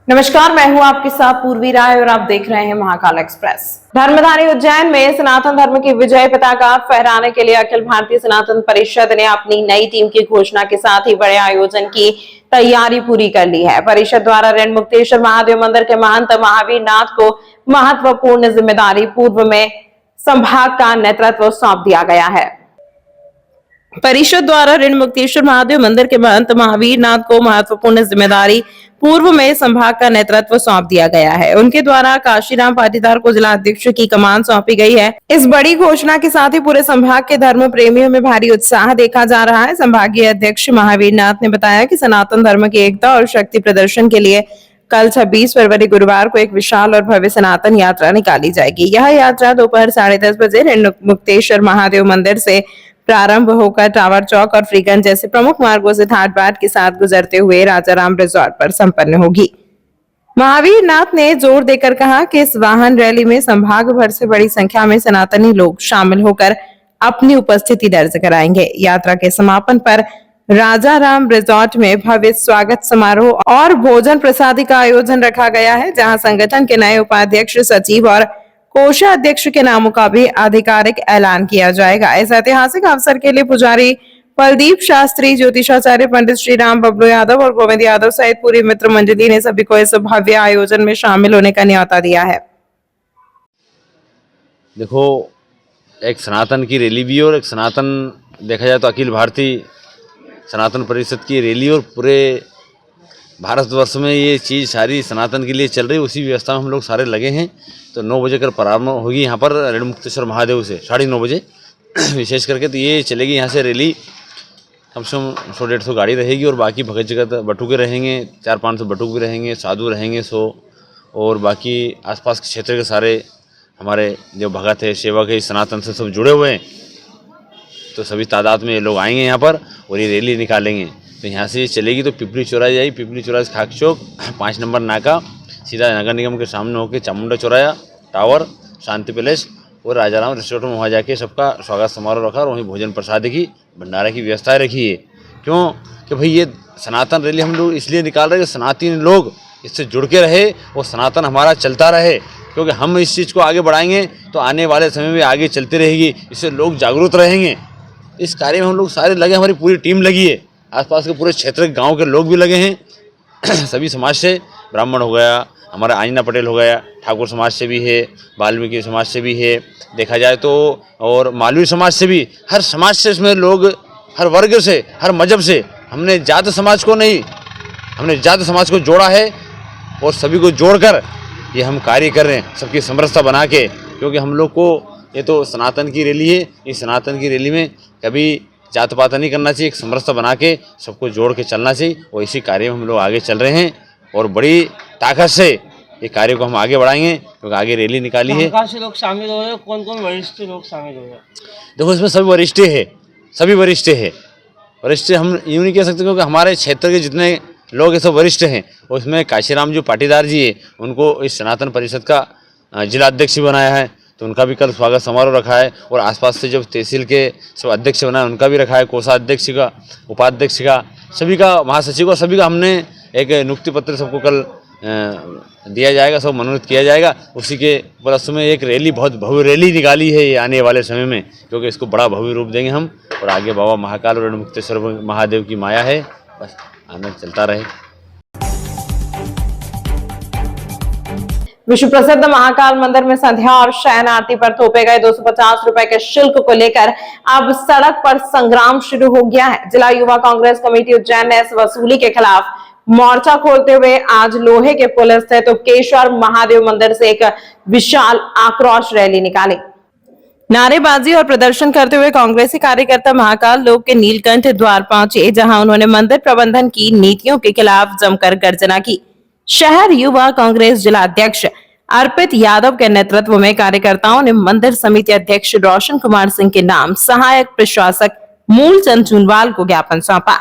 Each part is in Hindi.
नमस्कार, मैं हूं आपके साथ पूर्वी राय और आप देख रहे हैं महाकाल एक्सप्रेस। धर्मधारी उज्जैन में सनातन धर्म की विजय पताका फहराने के लिए अखिल भारतीय सनातन परिषद ने अपनी नई टीम की घोषणा के साथ ही बड़े आयोजन की तैयारी पूरी कर ली है। परिषद द्वारा ऋण मुक्तेश्वर महादेव मंदिर के महंत महावीर नाथ को महत्वपूर्ण जिम्मेदारी पूर्व में संभाग का नेतृत्व सौंप दिया गया है। परिषद द्वारा ऋण मुक्तेश्वर महादेव मंदिर के महंत महावीर नाथ को महत्वपूर्ण जिम्मेदारी पूर्व में संभाग का नेतृत्व सौंप दिया गया है। उनके द्वारा काशीराम पाटीदार को जिला अध्यक्ष की कमान सौंपी गई है। इस बड़ी घोषणा के साथ ही पूरे संभाग के धर्म प्रेमियों में भारी उत्साह देखा जा रहा है। संभागीय अध्यक्ष महावीर नाथ ने बताया कि सनातन धर्म की एकता और शक्ति प्रदर्शन के लिए कल 26 फरवरी गुरुवार को एक विशाल और भव्य सनातन यात्रा निकाली जाएगी। यह यात्रा दोपहर 10:30 बजे ऋण मुक्तेश्वर महादेव मंदिर से प्रारंभ होकर टावर चौक और फ्रीगंज जैसे प्रमुख मार्गों से घाट बाट के साथ गुजरते हुए राजाराम रिजॉर्ट पर संपन्न होगी। महावीर नाथ ने जोर देकर कहा कि इस वाहन रैली में संभाग भर से बड़ी संख्या में सनातनी लोग शामिल होकर अपनी उपस्थिति दर्ज कराएंगे। यात्रा के समापन पर राजाराम रिजॉर्ट में भव्य स्वागत समारोह और भोजन प्रसादी का आयोजन रखा गया है, जहां संगठन के नए उपाध्यक्ष, सचिव और कोषाध्यक्ष के नामों का भी आधिकारिक ऐलान किया जाएगा। इस ऐतिहासिक अवसर के लिए पुजारी बलदीप शास्त्री, ज्योतिषाचार्य पंडित श्री राम बबलू यादव और गोविंद यादव सहित पूरी मित्र मंडली ने सभी को इस भव्य आयोजन में शामिल होने का न्योता दिया है। देखो, एक सनातन की रैली भी और एक सनातन देखा जाए तो अखिल भारतीय सनातन परिषद की रैली और पूरे भारतवर्ष में ये चीज़ सारी सनातन के लिए चल रही है। उसी व्यवस्था में हम लोग सारे लगे हैं। तो 9 बजे कर प्रारंभ होगी यहाँ पर ऋण मुक्तेश्वर महादेव से 9:30 बजे विशेष करके। तो ये चलेगी यहाँ से रैली, कम से कम 100-150 गाड़ी रहेगी और बाकी भगत जगत बटुके रहेंगे, 400-500 बटुक भी रहेंगे, साधु रहेंगे 100, और बाकी आसपास के क्षेत्र के सारे हमारे जो भगत है, सेवक है, सनातन से सब जुड़े हुए हैं। तो सभी तादाद में ये लोग आएंगे यहाँ पर और ये रैली निकालेंगे। तो यहाँ से चलेगी तो पिपली चौराहे जाएगी, पिपली चौराहे से खाक चौक, 5 नंबर नाका, सीधा नगर निगम के सामने होकर चामुंडा चौराया, टावर, शांति पैलेस और राजाराम रेस्टोरेंट में वहाँ जाके सबका स्वागत समारोह रखा और वहीं भोजन प्रसाद की, भंडारा की व्यवस्थाएं रखी है। क्यों कि भाई ये सनातन रैली हम लोग इसलिए निकाल रहे हैं कि सनातनी लोग इससे जुड़ के रहे और सनातन हमारा चलता रहे। क्योंकि हम इस चीज़ को आगे बढ़ाएंगे तो आने वाले समय में आगे चलती रहेगी, इससे लोग जागरूक रहेंगे। इस कार्य में हम लोग सारे लगे, हमारी पूरी टीम लगी है, आसपास के पूरे क्षेत्र के गांव के लोग भी लगे हैं। सभी समाज से, ब्राह्मण हो गया, हमारा आंजना पटेल हो गया, ठाकुर समाज से भी है, वाल्मीकि समाज से भी है देखा जाए तो, और मालवी समाज से भी, हर समाज से इसमें लोग, हर वर्ग से, हर मजहब से। हमने जात समाज को नहीं, हमने जात समाज को जोड़ा है और सभी को जोड़कर ये हम कार्य कर रहे हैं, सबकी समरसता बना के। क्योंकि हम लोग को ये तो सनातन की रैली है, इस सनातन की रैली में कभी जात पात नहीं करना चाहिए, एक समरसता बना के सबको जोड़ के चलना चाहिए। और इसी कार्य में हम लोग आगे चल रहे हैं और बड़ी ताकत से ये कार्य को हम आगे बढ़ाएंगे। क्योंकि आगे रैली निकाली है। कहाँ से लोग शामिल हो रहे हैं, कौन कौन वरिष्ठ लोग शामिल हो रहे हैं? देखो, इसमें सभी वरिष्ठ है, सभी वरिष्ठ है। वरिष्ठ हम यूँ नहीं कह सकते क्योंकि हमारे क्षेत्र के जितने लोग हैं सब वरिष्ठ हैं। और उसमें काशीराम जो पाटीदार जी है, उनको इस सनातन परिषद का जिला अध्यक्ष बनाया है, तो उनका भी कल स्वागत समारोह रखा है। और आसपास से जो तहसील के सब अध्यक्ष बनाए उनका भी रखा है, कोषाध्यक्ष का, उपाध्यक्ष का, सभी का, महासचिव का, सभी का हमने एक नियुक्ति पत्र सबको कल दिया जाएगा, सब मनोनीत किया जाएगा। उसी के उपलक्ष्य में एक रैली, बहुत भव्य रैली निकाली है ये आने वाले समय में, क्योंकि इसको बड़ा भव्य रूप देंगे हम। और आगे बाबा महाकाल और ऋण मुक्तेश्वर महादेव की माया है, बस आनंद चलता रहे। विश्व प्रसिद्ध महाकाल मंदिर में संध्या और शयन आरती पर थोपे गए 250 रुपए के शुल्क को लेकर अब सड़क पर संग्राम शुरू हो गया है। जिला युवा कांग्रेस कमेटी उज्जैन ने इस वसूली के खिलाफ मोर्चा खोलते हुए आज लोहे के पुल स्थित उपकेश्वर महादेव मंदिर से एक विशाल आक्रोश रैली निकाली। नारेबाजी और प्रदर्शन करते हुए कांग्रेसी कार्यकर्ता महाकाल लोक के नीलकंठ द्वार पहुंचे, जहां उन्होंने मंदिर प्रबंधन की नीतियों के खिलाफ जमकर गर्जना की। शहर युवा कांग्रेस जिला अध्यक्ष अर्पित यादव के नेतृत्व में कार्यकर्ताओं ने मंदिर समिति अध्यक्ष रोशन कुमार सिंह के नाम सहायक प्रशासक मूलचंद चुनवाल को ज्ञापन सौंपा।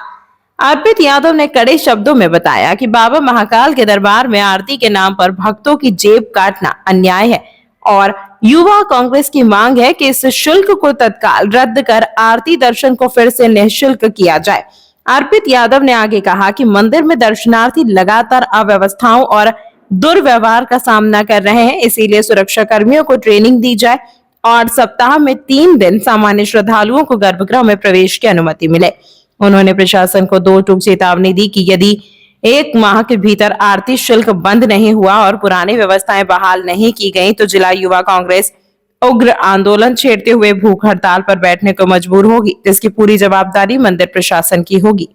अर्पित यादव ने कड़े शब्दों में बताया कि बाबा महाकाल के दरबार में आरती के नाम पर भक्तों की जेब काटना अन्याय है और युवा कांग्रेस की मांग है कि इस शुल्क को तत्काल रद्द कर आरती दर्शन को फिर से निःशुल्क किया जाए। अर्पित यादव ने आगे कहा कि मंदिर में दर्शनार्थी लगातार अव्यवस्थाओं और दुर्व्यवहार का सामना कर रहे हैं, इसीलिए सुरक्षा कर्मियों को ट्रेनिंग दी जाए और सप्ताह में 3 दिन सामान्य श्रद्धालुओं को गर्भगृह में प्रवेश की अनुमति मिले। उन्होंने प्रशासन को 2 टूक चेतावनी दी कि यदि 1 माह के भीतर आरती शुल्क बंद नहीं हुआ और पुरानी व्यवस्थाएं बहाल नहीं की गई तो जिला युवा कांग्रेस उग्र आंदोलन छेड़ते हुए भूख हड़ताल पर बैठने को मजबूर होगी, जिसकी पूरी जवाबदारी मंदिर प्रशासन की होगी।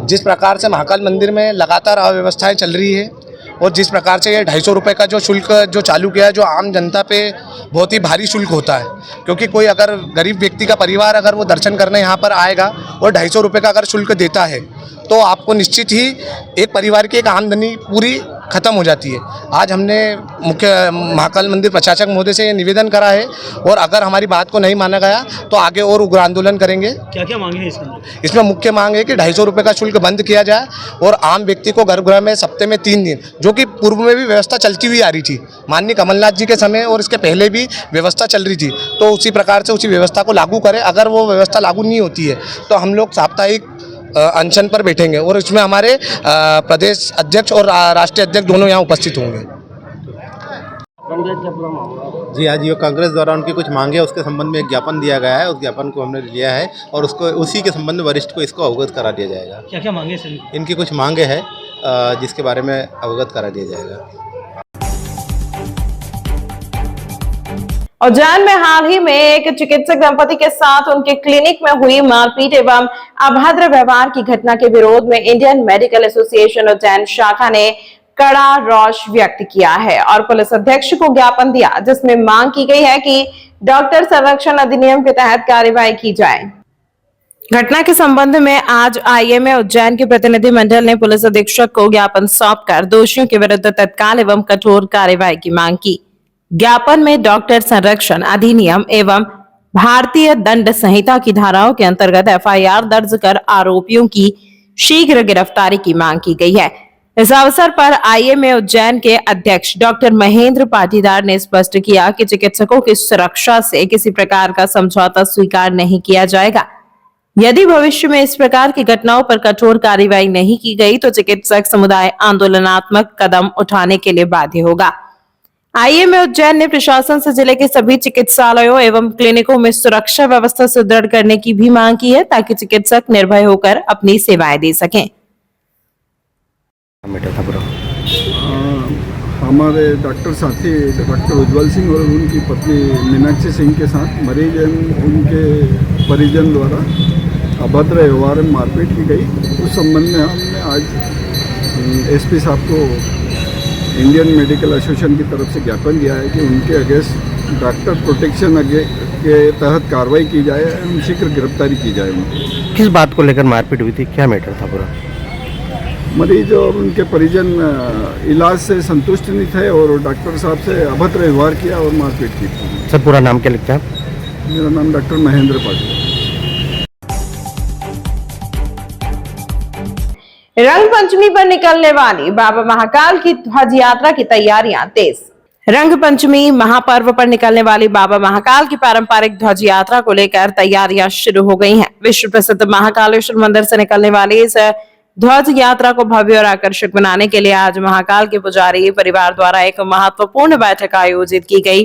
जिस प्रकार से महाकाल मंदिर में लगातार अव्यवस्थाएं चल रही है और जिस प्रकार से ये 250 रुपये का जो शुल्क जो चालू किया है, जो आम जनता पे बहुत ही भारी शुल्क होता है, क्योंकि कोई अगर गरीब व्यक्ति का परिवार अगर वो दर्शन करने यहाँ पर आएगा और 250 रुपये का अगर शुल्क देता है तो आपको निश्चित ही एक परिवार की एक आमदनी पूरी खत्म हो जाती है। आज हमने मुख्य महाकाल मंदिर प्रशासक महोदय से ये निवेदन करा है और अगर हमारी बात को नहीं माना गया तो आगे और उग्र आंदोलन करेंगे। क्या क्या मांगे हैं इसमें मुख्य मांग है कि 250 रुपये का शुल्क बंद किया जाए और आम व्यक्ति को गर्भगृह में सप्ताह में 3 दिन, जो कि पूर्व में भी व्यवस्था चलती हुई आ रही थी, माननीय कमलनाथ जी के समय और इसके पहले भी व्यवस्था चल रही थी, तो उसी प्रकार से उसी व्यवस्था को लागू करें। अगर वो व्यवस्था लागू नहीं होती है तो हम लोग साप्ताहिक अनशन पर बैठेंगे और इसमें हमारे प्रदेश अध्यक्ष और राष्ट्रीय अध्यक्ष दोनों यहाँ उपस्थित होंगे। जी, आज युवा कांग्रेस द्वारा उनकी कुछ मांगे उसके संबंध में एक ज्ञापन दिया गया है। उस ज्ञापन को हमने लिया है और उसको उसी के संबंध में वरिष्ठ को इसको अवगत करा दिया जाएगा। क्या क्या मांगे सर? इनकी कुछ मांगे हैं जिसके बारे में अवगत करा दिया जाएगा। उज्जैन में हाल ही में एक चिकित्सक दंपति के साथ उनके क्लिनिक में हुई मारपीट एवं अभद्र व्यवहार की घटना के विरोध में इंडियन मेडिकल एसोसिएशन उज्जैन शाखा ने कड़ा रोष व्यक्त किया है और पुलिस अध्यक्ष को ज्ञापन दिया, जिसमें मांग की गई है कि डॉक्टर संरक्षण अधिनियम के तहत कार्रवाई की जाए। घटना के संबंध में आज आईएमए उज्जैन के प्रतिनिधि मंडल ने पुलिस अधीक्षक को ज्ञापन सौंपकर दोषियों के विरुद्ध तत्काल एवं कठोर कार्रवाई की मांग की। ज्ञापन में डॉक्टर संरक्षण अधिनियम एवं भारतीय दंड संहिता की धाराओं के अंतर्गत एफआईआर दर्ज कर आरोपियों की शीघ्र गिरफ्तारी की मांग की गई है। इस अवसर पर आईएमए उज्जैन के अध्यक्ष डॉक्टर महेंद्र पाटीदार ने स्पष्ट किया कि चिकित्सकों की सुरक्षा से किसी प्रकार का समझौता स्वीकार नहीं किया जाएगा। यदि भविष्य में इस प्रकार की घटनाओं पर कठोर कार्रवाई नहीं की गई तो चिकित्सक समुदाय आंदोलनात्मक कदम उठाने के लिए बाध्य होगा। आईएमए उज्जैन ने प्रशासन से जिले के सभी चिकित्सालयों एवं क्लिनिकों में सुरक्षा व्यवस्था सुदृढ़ करने की भी मांग की है ताकि चिकित्सक निर्भय होकर अपनी सेवाएं दे सकें। हमारे डॉक्टर साथी डॉक्टर उज्जवल सिंह और उनकी पत्नी मीनाक्षी सिंह के साथ मरीज एवं उनके परिजन द्वारा अभद्र व्यवहार में मारपीट की गई। उस संबंध में हमने आज एसपी साहब को इंडियन मेडिकल एसोसिएशन की तरफ से ज्ञापन दिया है कि उनके अगेंस्ट डॉक्टर प्रोटेक्शन के तहत कार्रवाई की जाए एवं शीघ्र गिरफ्तारी की जाए उनकी। किस बात को लेकर मारपीट हुई थी, क्या मैटर था पूरा? मरीज और उनके परिजन इलाज से संतुष्ट नहीं थे और डॉक्टर साहब से अभद्र व्यवहार किया और मारपीट की थी। सर पूरा नाम क्या लिखता है? मेरा नाम डॉक्टर महेंद्र पाटिल। रंग पंचमी पर निकलने वाली बाबा महाकाल की ध्वज यात्रा की तैयारियां तेज। रंग पंचमी महापर्व पर निकलने वाली बाबा महाकाल की पारंपरिक ध्वज यात्रा को लेकर तैयारियां शुरू हो गई हैं। विश्व प्रसिद्ध महाकालेश्वर मंदिर से निकलने वाली इस ध्वज यात्रा को भव्य और आकर्षक बनाने के लिए आज महाकाल के पुजारी परिवार द्वारा एक महत्वपूर्ण बैठक आयोजित की गई।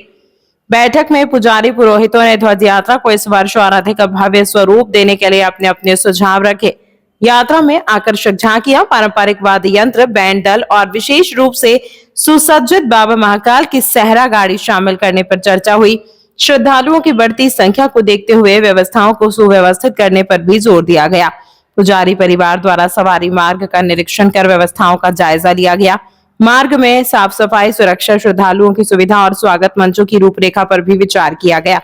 बैठक में पुजारी पुरोहितों ने ध्वज यात्रा को इस वर्ष और अधिक भव्य स्वरूप देने के लिए अपने अपने सुझाव रखे। यात्रा में आकर्षक झांकियां, पारंपरिक वाद्य यंत्र, बैंड दल और विशेष रूप से सुसज्जित बाबा महाकाल की सहरा गाड़ी शामिल करने पर चर्चा हुई। श्रद्धालुओं की बढ़ती संख्या को देखते हुए व्यवस्थाओं को सुव्यवस्थित करने पर भी जोर दिया गया। पुजारी परिवार द्वारा सवारी मार्ग का निरीक्षण कर व्यवस्थाओं का जायजा लिया गया। मार्ग में साफ सफाई, सुरक्षा, श्रद्धालुओं की सुविधा और स्वागत मंचों की रूपरेखा पर भी विचार किया गया।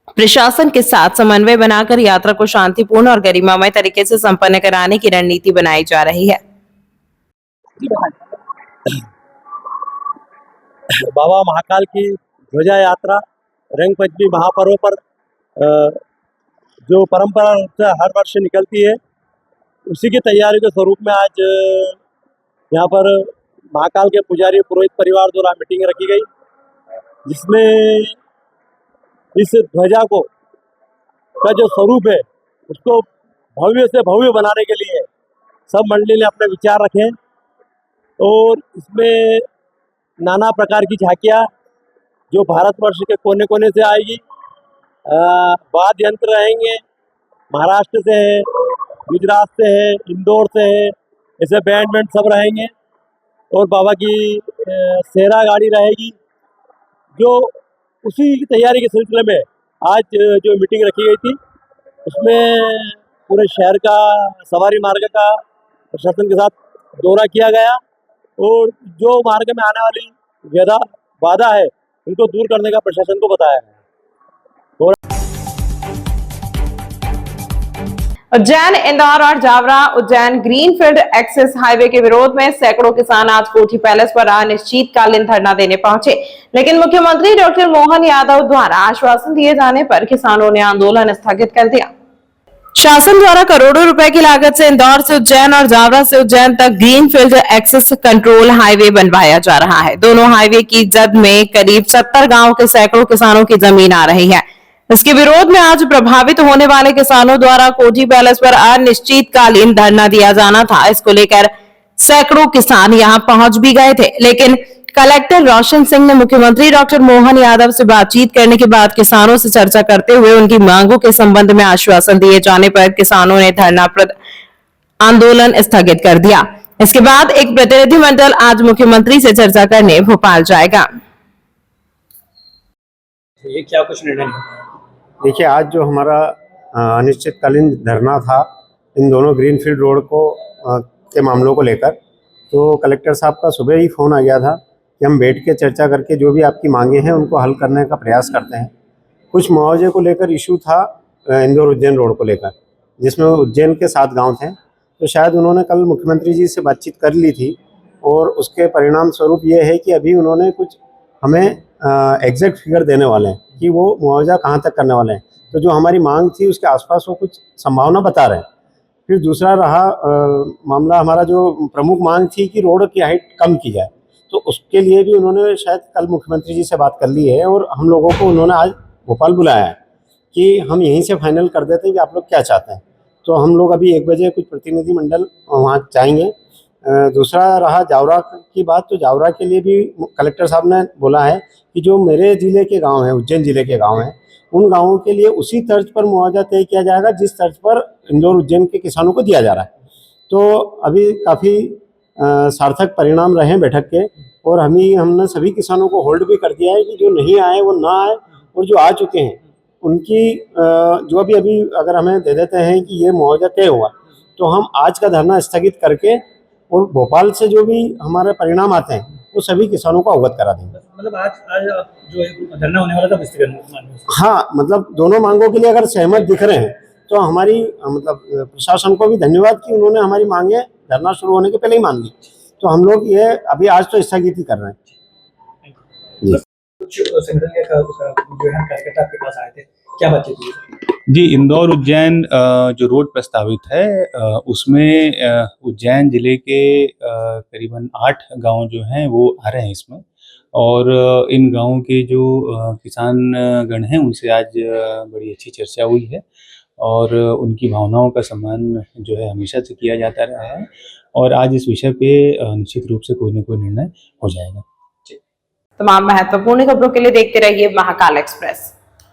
प्रशासन के साथ समन्वय बनाकर यात्रा को शांतिपूर्ण और गरिमामय तरीके से संपन्न कराने की रणनीति बनाई जा रही है। बाबा महाकाल की ध्वजा यात्रा रंग पंचमी महापर्व पर जो परंपरा रूप से हर वर्ष निकलती है, उसी की तैयारी के स्वरूप में आज यहाँ पर महाकाल के पुजारी पुरोहित परिवार द्वारा मीटिंग रखी गई, जिसमें इस ध्वजा को का जो स्वरूप है उसको भव्य से भव्य बनाने के लिए सब मंडली ने अपने विचार रखे और इसमें नाना प्रकार की झांकियाँ जो भारतवर्ष के कोने कोने से आएगी, वाद्य यंत्र रहेंगे, महाराष्ट्र से है, गुजरात से है, इंदौर से है, ऐसे बैंड सब रहेंगे और बाबा की सेहरा गाड़ी रहेगी। जो उसी की तैयारी के सिलसिले में आज जो मीटिंग रखी गई थी उसमें पूरे शहर का सवारी मार्ग का प्रशासन के साथ दौरा किया गया और जो मार्ग में आने वाली बाधा है उनको दूर करने का प्रशासन को बताया है। उज्जैन, इंदौर और Jaora Ujjain greenfield access highway के विरोध में सैकड़ों किसान आज कोठी पैलेस पर अनिश्चितकालीन धरना देने पहुंचे, लेकिन मुख्यमंत्री डॉक्टर मोहन यादव द्वारा आश्वासन दिए जाने पर किसानों ने आंदोलन स्थगित कर दिया। शासन द्वारा करोड़ों रुपए की लागत से इंदौर से उज्जैन और जावरा से उज्जैन तक ग्रीनफील्ड एक्सेस कंट्रोल हाईवे बनवाया जा रहा है। दोनों हाईवे की जद में करीब 70 गांव के सैकड़ों किसानों की जमीन आ रही है। इसके विरोध में आज प्रभावित होने वाले किसानों द्वारा कोठी पैलेस पर अनिश्चितकालीन धरना दिया जाना था। इसको लेकर सैकड़ों किसान यहां पहुंच भी गए थे, लेकिन कलेक्टर रोशन सिंह ने मुख्यमंत्री डॉक्टर मोहन यादव से बातचीत करने के बाद किसानों से चर्चा करते हुए उनकी मांगों के संबंध में आश्वासन दिए जाने पर किसानों ने धरना आंदोलन स्थगित कर दिया। इसके बाद एक प्रतिनिधिमंडल आज मुख्यमंत्री से चर्चा करने भोपाल जाएगा। ये क्या कुछ निर्णय? देखिए, आज जो हमारा अनिश्चितकालीन धरना था इन दोनों ग्रीनफील्ड रोड को के मामलों को लेकर, तो कलेक्टर साहब का सुबह ही फ़ोन आ गया था कि हम बैठ के चर्चा करके जो भी आपकी मांगे हैं उनको हल करने का प्रयास करते हैं। कुछ मुआवजे को लेकर इशू था इंदौर उज्जैन रोड को लेकर, जिसमें उज्जैन के 7 गांव थे, तो शायद उन्होंने कल मुख्यमंत्री जी से बातचीत कर ली थी और उसके परिणाम स्वरूप ये है कि अभी उन्होंने कुछ हमें एग्जैक्ट फिगर देने वाले हैं कि वो मुआवजा कहाँ तक करने वाले हैं। तो जो हमारी मांग थी उसके आसपास वो कुछ संभावना बता रहे हैं। फिर दूसरा रहा मामला, हमारा जो प्रमुख मांग थी कि रोड की हाइट कम की जाए, तो उसके लिए भी उन्होंने शायद कल मुख्यमंत्री जी से बात कर ली है और हम लोगों को उन्होंने आज भोपाल बुलाया है कि हम यहीं से फाइनल कर देते हैं कि आप लोग क्या चाहते हैं। तो हम लोग अभी 1 बजे कुछ प्रतिनिधिमंडल वहाँ जाएंगे। दूसरा रहा जावरा की बात, तो जावरा के लिए भी कलेक्टर साहब ने बोला है कि जो मेरे ज़िले के गांव हैं, उज्जैन ज़िले के गांव हैं, उन गांवों के लिए उसी तर्ज पर मुआवजा तय किया जाएगा जिस तर्ज पर इंदौर उज्जैन के किसानों को दिया जा रहा है। तो अभी काफ़ी सार्थक परिणाम रहे बैठक के और हमने सभी किसानों को होल्ड भी कर दिया है कि जो नहीं आए वो ना आए और जो आ चुके हैं उनकी जो भी अभी अगर हमें दे देते हैं कि ये मुआवजा तय हुआ, तो हम आज का धरना स्थगित करके और भोपाल से जो भी हमारे परिणाम आते हैं वो सभी किसानों को अवगत करा देंगे। मतलब आज जो धरना होने वाला था, हाँ, मतलब दोनों मांगों के लिए अगर सहमत दिख रहे हैं तो हमारी मतलब प्रशासन को भी धन्यवाद कि उन्होंने हमारी मांगे धरना शुरू होने के पहले ही मान ली। तो हम लोग ये अभी आज तो स्थगित ही कर रहे हैं। कुछ संगठन के जो है कार्यकर्ता आपके पास आए थे, क्या बातचीत हुई? जी, इंदौर उज्जैन जो रोड प्रस्तावित है उसमें उज्जैन जिले के करीबन 8 गांव जो हैं वो आ रहे हैं इसमें, और इन गांवों के जो किसान गण हैं उनसे आज बड़ी अच्छी चर्चा हुई है और उनकी भावनाओं का सम्मान जो है हमेशा से किया जाता रहा है और आज इस विषय पे निश्चित रूप से कोई न कोई निर्णय हो जाएगा। तमाम महत्वपूर्ण खबरों के लिए देखते रहिए महाकाल एक्सप्रेस।